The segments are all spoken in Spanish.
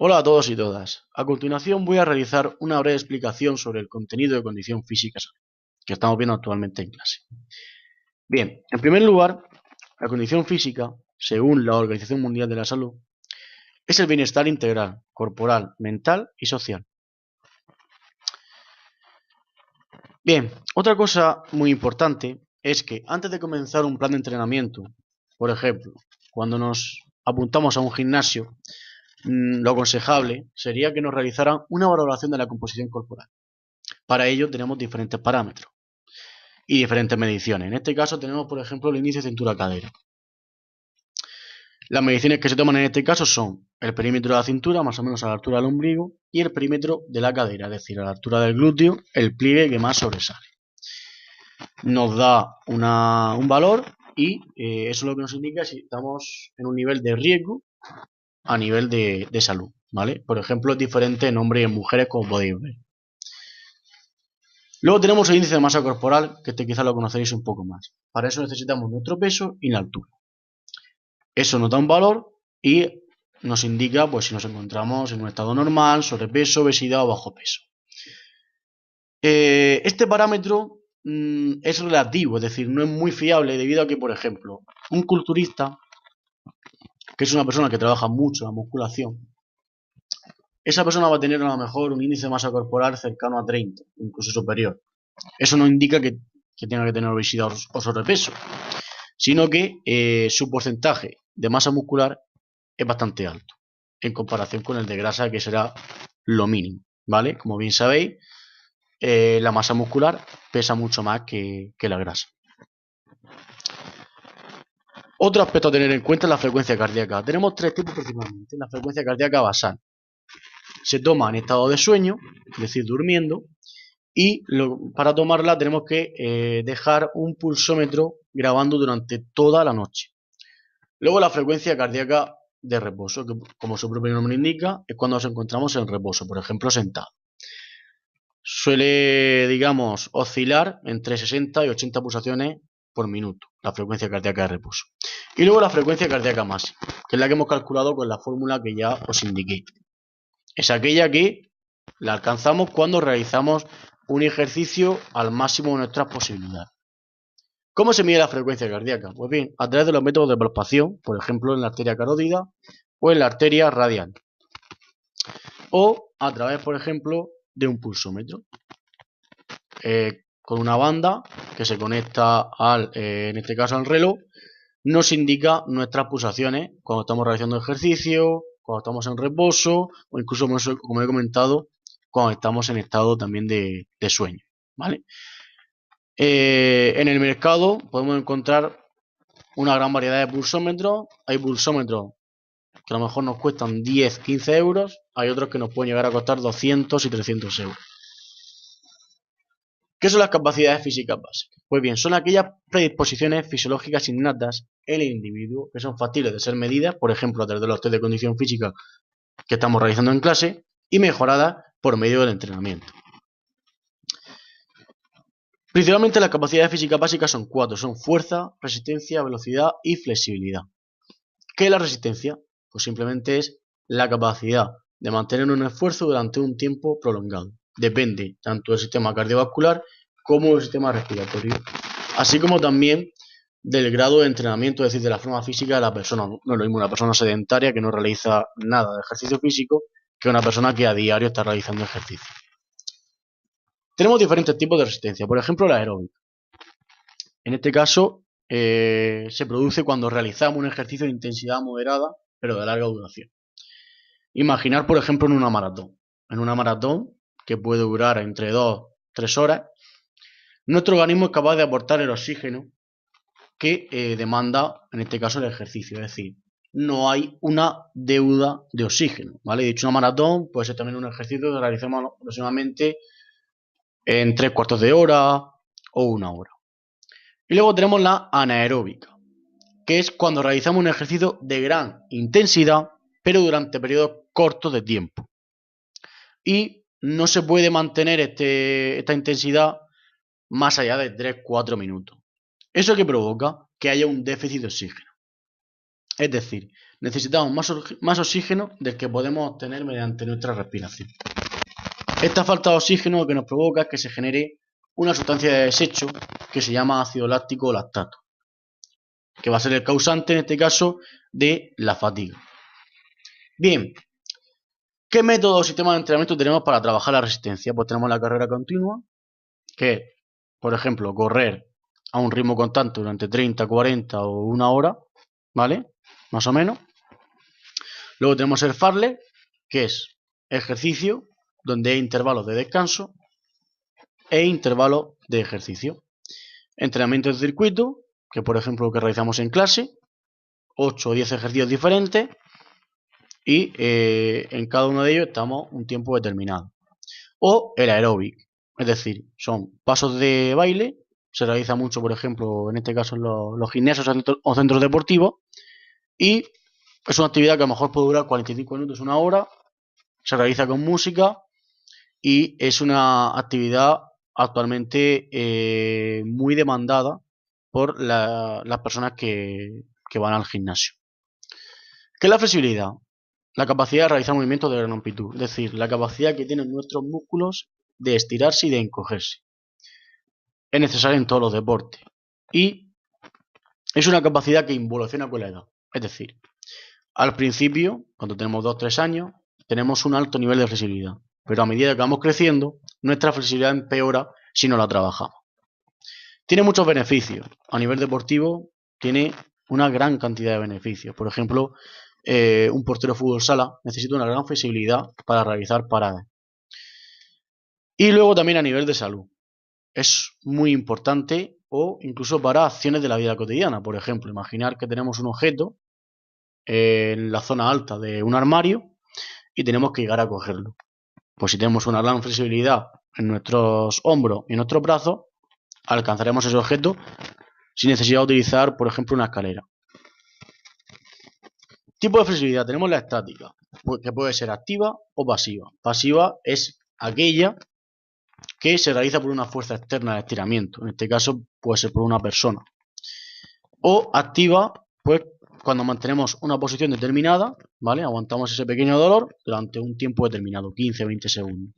Hola a todos y todas. A continuación voy a realizar una breve explicación sobre el contenido de condición física que estamos viendo actualmente en clase. Bien, en primer lugar, la condición física, según la Organización Mundial de la Salud, es el bienestar integral, corporal, mental y social. Bien, otra cosa muy importante es que antes de comenzar un plan de entrenamiento, por ejemplo, cuando nos apuntamos a un gimnasio, lo aconsejable sería que nos realizaran una valoración de la composición corporal. Para ello tenemos diferentes parámetros y diferentes mediciones. En este caso tenemos, por ejemplo, el índice cintura-cadera. Las mediciones que se toman en este caso son el perímetro de la cintura, más o menos a la altura del ombligo, y el perímetro de la cadera, es decir, a la altura del glúteo, el pliegue que más sobresale. Nos da un valor y eso es lo que nos indica si estamos en un nivel de riesgo a nivel de salud, ¿vale? Por ejemplo, es diferente en hombres y en mujeres, como podéis ver. Luego tenemos el índice de masa corporal, que este quizás lo conoceréis un poco más. Para eso necesitamos nuestro peso y la altura. Eso nos da un valor y nos indica pues, si nos encontramos en un estado normal, sobrepeso, obesidad o bajo peso. Este parámetro es relativo, es decir, no es muy fiable debido a que, por ejemplo, un culturista, que es una persona que trabaja mucho la musculación, esa persona va a tener a lo mejor un índice de masa corporal cercano a 30, incluso superior. Eso no indica que tenga que tener obesidad o sobrepeso, sino que su porcentaje de masa muscular es bastante alto en comparación con el de grasa, que será lo mínimo, ¿vale? Como bien sabéis, la masa muscular pesa mucho más que la grasa. Otro aspecto a tener en cuenta es la frecuencia cardíaca. Tenemos tres tipos principalmente. La frecuencia cardíaca basal se toma en estado de sueño, es decir, durmiendo, y para tomarla tenemos que dejar un pulsómetro grabando durante toda la noche. Luego la frecuencia cardíaca de reposo, que como su propio nombre indica, es cuando nos encontramos en reposo, por ejemplo, sentado. Suele, digamos, oscilar entre 60 y 80 pulsaciones por minuto, la frecuencia cardíaca de reposo. Y luego la frecuencia cardíaca máxima, que es la que hemos calculado con la fórmula que ya os indiqué. Es aquella que la alcanzamos cuando realizamos un ejercicio al máximo de nuestras posibilidades. ¿Cómo se mide la frecuencia cardíaca? Pues bien, a través de los métodos de palpación, por ejemplo en la arteria carótida o en la arteria radial. O a través, por ejemplo, de un pulsómetro. Con una banda que se conecta en este caso al reloj, nos indica nuestras pulsaciones cuando estamos realizando ejercicio, cuando estamos en reposo o incluso, como he comentado, cuando estamos en estado también de sueño, ¿vale? En el mercado podemos encontrar una gran variedad de pulsómetros. Hay pulsómetros que a lo mejor nos cuestan 10, 15 euros. Hay otros que nos pueden llegar a costar 200 y 300 euros. ¿Qué son las capacidades físicas básicas? Pues bien, son aquellas predisposiciones fisiológicas innatas en el individuo que son factibles de ser medidas, por ejemplo, a través de los test de condición física que estamos realizando en clase, y mejoradas por medio del entrenamiento. Principalmente las capacidades físicas básicas son 4, son fuerza, resistencia, velocidad y flexibilidad. ¿Qué es la resistencia? Pues simplemente es la capacidad de mantener un esfuerzo durante un tiempo prolongado. Depende tanto del sistema cardiovascular como del sistema respiratorio, así como también del grado de entrenamiento, es decir, de la forma física de la persona. No es lo mismo una persona sedentaria que no realiza nada de ejercicio físico que una persona que a diario está realizando ejercicio. Tenemos diferentes tipos de resistencia, por ejemplo la aeróbica. En este caso se produce cuando realizamos un ejercicio de intensidad moderada pero de larga duración. Imaginar, por ejemplo, en una maratón. En una maratón que puede durar entre 2-3 horas, nuestro organismo es capaz de aportar el oxígeno que demanda, en este caso, el ejercicio. Es decir, no hay una deuda de oxígeno, ¿vale? De hecho, una maratón puede ser también un ejercicio que realizamos aproximadamente en 3/4 de hora o 1 hora. Y luego tenemos la anaeróbica, que es cuando realizamos un ejercicio de gran intensidad, pero durante periodos cortos de tiempo. Y no se puede mantener esta intensidad más allá de 3-4 minutos. ¿Eso qué provoca? Que haya un déficit de oxígeno. Es decir, necesitamos más oxígeno del que podemos obtener mediante nuestra respiración. Esta falta de oxígeno lo que nos provoca es que se genere una sustancia de desecho que se llama ácido láctico o lactato, que va a ser el causante en este caso de la fatiga. Bien, ¿qué método o sistema de entrenamiento tenemos para trabajar la resistencia? Pues tenemos la carrera continua, que es, por ejemplo, correr a un ritmo constante durante 30, 40 o una hora, ¿vale? Más o menos. Luego tenemos el fartlek, que es ejercicio donde hay intervalos de descanso e intervalos de ejercicio. Entrenamiento de circuito, que por ejemplo lo que realizamos en clase, 8 o 10 ejercicios diferentes y en cada uno de ellos estamos un tiempo determinado. O el aeróbic, es decir, son pasos de baile, se realiza mucho por ejemplo en este caso en los gimnasios o centros deportivos y es una actividad que a lo mejor puede durar 45 minutos, una hora, se realiza con música y es una actividad actualmente muy demandada por las personas que van al gimnasio. ¿Qué es la flexibilidad? La capacidad de realizar movimientos de gran amplitud, es decir, la capacidad que tienen nuestros músculos de estirarse y de encogerse. Es necesaria en todos los deportes y es una capacidad que involuciona con la edad. Es decir, al principio, cuando tenemos 2-3 años, tenemos un alto nivel de flexibilidad, pero a medida que vamos creciendo, nuestra flexibilidad empeora si no la trabajamos. Tiene muchos beneficios. A nivel deportivo, tiene una gran cantidad de beneficios. Por ejemplo, un portero de fútbol sala necesita una gran flexibilidad para realizar paradas. Y luego también a nivel de salud. Es muy importante o incluso para acciones de la vida cotidiana. Por ejemplo, imaginar que tenemos un objeto en la zona alta de un armario y tenemos que llegar a cogerlo. Pues si tenemos una gran flexibilidad en nuestros hombros y en nuestros brazos, alcanzaremos ese objeto sin necesidad de utilizar, por ejemplo, una escalera. Tipo de flexibilidad, tenemos la estática, que puede ser activa o pasiva. Pasiva es aquella que se realiza por una fuerza externa de estiramiento, en este caso puede ser por una persona. O activa, pues cuando mantenemos una posición determinada, ¿vale? Aguantamos ese pequeño dolor durante un tiempo determinado, 15-20 segundos.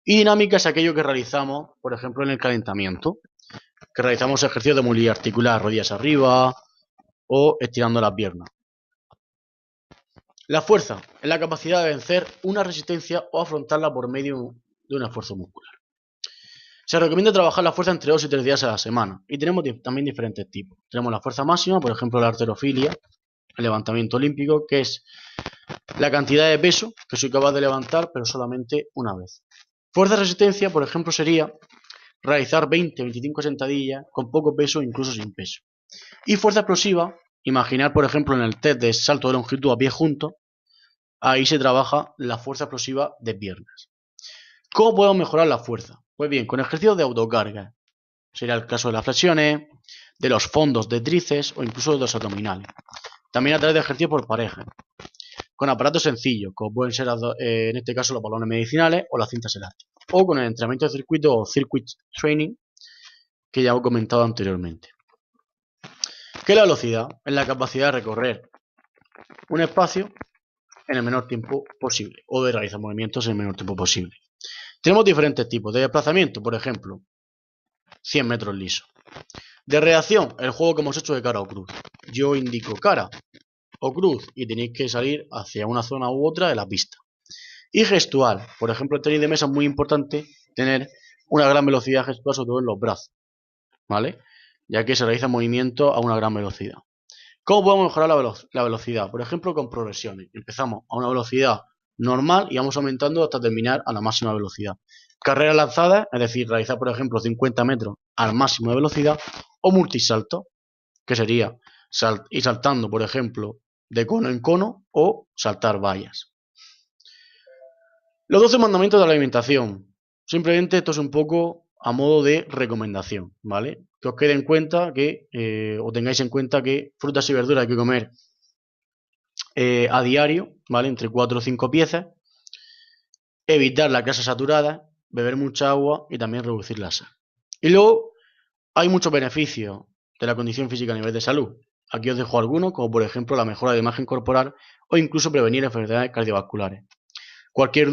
Y dinámica es aquello que realizamos, por ejemplo, en el calentamiento, que realizamos ejercicios de movilidad articular, rodillas arriba o estirando las piernas. La fuerza es la capacidad de vencer una resistencia o afrontarla por medio de un esfuerzo muscular. Se recomienda trabajar la fuerza entre 2 y 3 días a la semana y tenemos también diferentes tipos. Tenemos la fuerza máxima, por ejemplo la halterofilia, el levantamiento olímpico, que es la cantidad de peso que soy capaz de levantar pero solamente una vez. Fuerza de resistencia, por ejemplo, sería realizar 20-25 sentadillas con poco peso o incluso sin peso. Y fuerza explosiva, imaginar por ejemplo en el test de salto de longitud a pie junto, ahí se trabaja la fuerza explosiva de piernas. ¿Cómo podemos mejorar la fuerza? Pues bien, con ejercicios de autocarga. Sería el caso de las flexiones, de los fondos de tríceps o incluso de los abdominales. También a través de ejercicios por pareja. Con aparatos sencillos, como pueden ser en este caso los balones medicinales o las cintas elásticas. O con el entrenamiento de circuito o circuit training, que ya he comentado anteriormente. ¿Qué es la velocidad? Es la capacidad de recorrer un espacio en el menor tiempo posible o de realizar movimientos en el menor tiempo posible. Tenemos diferentes tipos de desplazamiento, por ejemplo, 100 metros lisos. De reacción, el juego que hemos hecho de cara o cruz. Yo indico cara o cruz y tenéis que salir hacia una zona u otra de la pista. Y gestual, por ejemplo, en tenis de mesa es muy importante tener una gran velocidad gestual, sobre todo en los brazos, ¿vale? Ya que se realiza movimiento a una gran velocidad. ¿Cómo podemos mejorar la velocidad? Por ejemplo, con progresiones. Empezamos a una velocidad normal y vamos aumentando hasta terminar a la máxima velocidad. Carreras lanzadas, es decir, realizar, por ejemplo, 50 metros al máximo de velocidad, o multisalto, que sería ir saltando, por ejemplo, de cono en cono o saltar vallas. Los 12 mandamientos de la alimentación. Simplemente esto es un poco a modo de recomendación, ¿vale? Que os quede en cuenta que, o tengáis en cuenta que frutas y verduras hay que comer a diario, ¿vale? Entre 4 o 5 piezas. Evitar la grasa saturada, beber mucha agua y también reducir la sal. Y luego hay muchos beneficios de la condición física a nivel de salud. Aquí os dejo algunos, como por ejemplo la mejora de imagen corporal o incluso prevenir enfermedades cardiovasculares. Cualquier duda